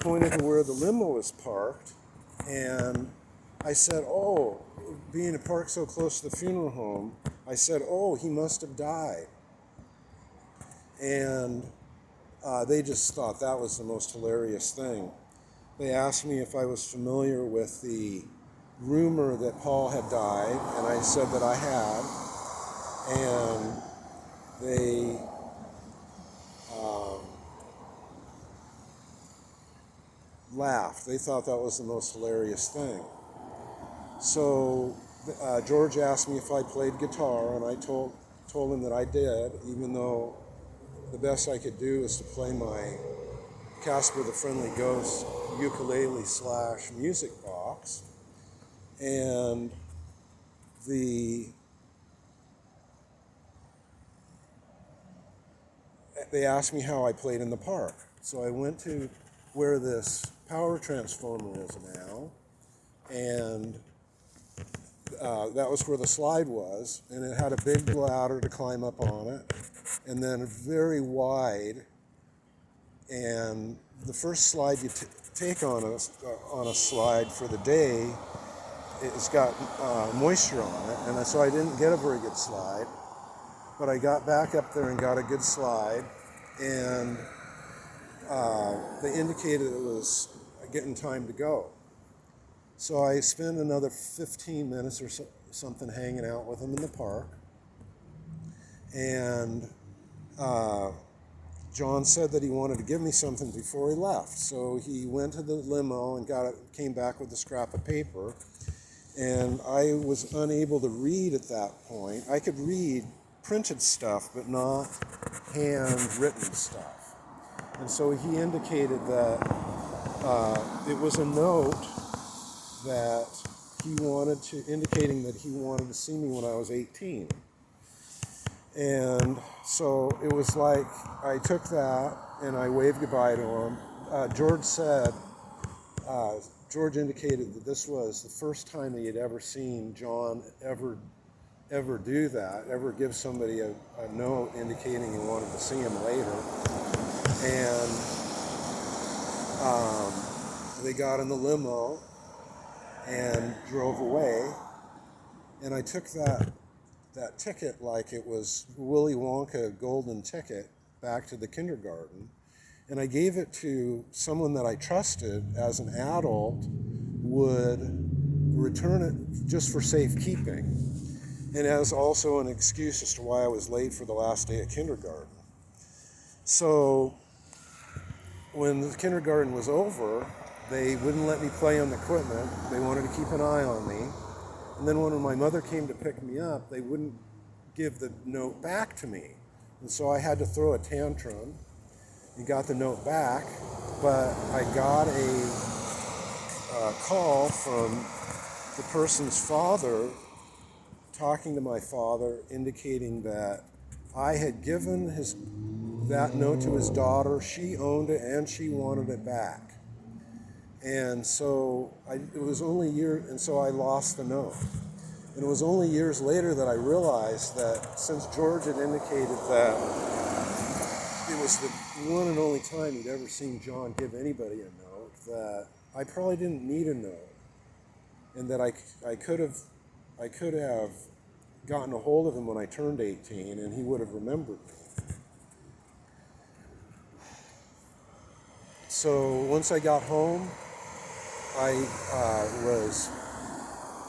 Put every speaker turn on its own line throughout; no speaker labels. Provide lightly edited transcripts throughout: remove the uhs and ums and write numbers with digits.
pointed to where the limo was parked, and I said, oh, being parked so close to the funeral home, I said, oh, he must have died. And they just thought that was the most hilarious thing. They asked me if I was familiar with the rumor that Paul had died, and I said that I had. And they laughed. They thought that was the most hilarious thing. So George asked me if I played guitar, and I told him that I did, even though the best I could do is to play my Casper the Friendly Ghost ukulele / music box. And they asked me how I played in the park. So I went to where this power transformer is now, and that was where the slide was, and it had a big ladder to climb up on it, and then very wide. And the first slide you take on a slide for the day, it's got moisture on it, and so I didn't get a very good slide. But I got back up there and got a good slide, and they indicated it was getting time to go. So I spent another 15 minutes or something hanging out with him in the park. And John said that he wanted to give me something before he left. So he went to the limo and came back with a scrap of paper. And I was unable to read at that point. I could read printed stuff, but not handwritten stuff. And so he indicated that it was a note that indicating that he wanted to see me when I was 18. And so it was like I took that and I waved goodbye to him. George indicated that this was the first time that he had ever seen John ever do that, ever give somebody a note indicating he wanted to see him later. And they got in the limo and drove away. And I took that ticket like it was Willy Wonka golden ticket back to the kindergarten. And I gave it to someone that I trusted as an adult would return it just for safekeeping, and as also an excuse as to why I was late for the last day of kindergarten. So when the kindergarten was over, they wouldn't let me play on the equipment. They wanted to keep an eye on me. And then when my mother came to pick me up, they wouldn't give the note back to me. And so I had to throw a tantrum and got the note back, but I got a call from the person's father talking to my father, indicating that I had given that note to his daughter. She owned it and she wanted it back. And so it was only and so I lost the note. And it was only years later that I realized that since George had indicated that it was the one and only time he'd ever seen John give anybody a note, that I probably didn't need a note, and that I could have gotten a hold of him when I turned 18, and he would have remembered me. So once I got home, I was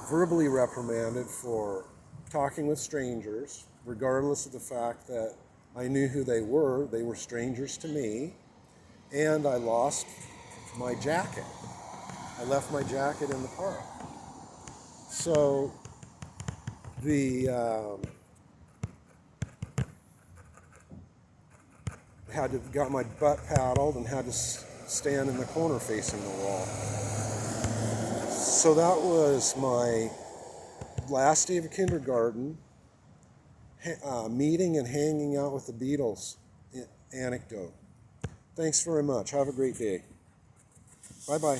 verbally reprimanded for talking with strangers, regardless of the fact that I knew who they were. They were strangers to me, and I lost my jacket. I left my jacket in the park. So got my butt paddled and had to stand in the corner facing the wall. So that was my last day of kindergarten, meeting and hanging out with the Beatles anecdote. Thanks very much. Have a great day. Bye-bye.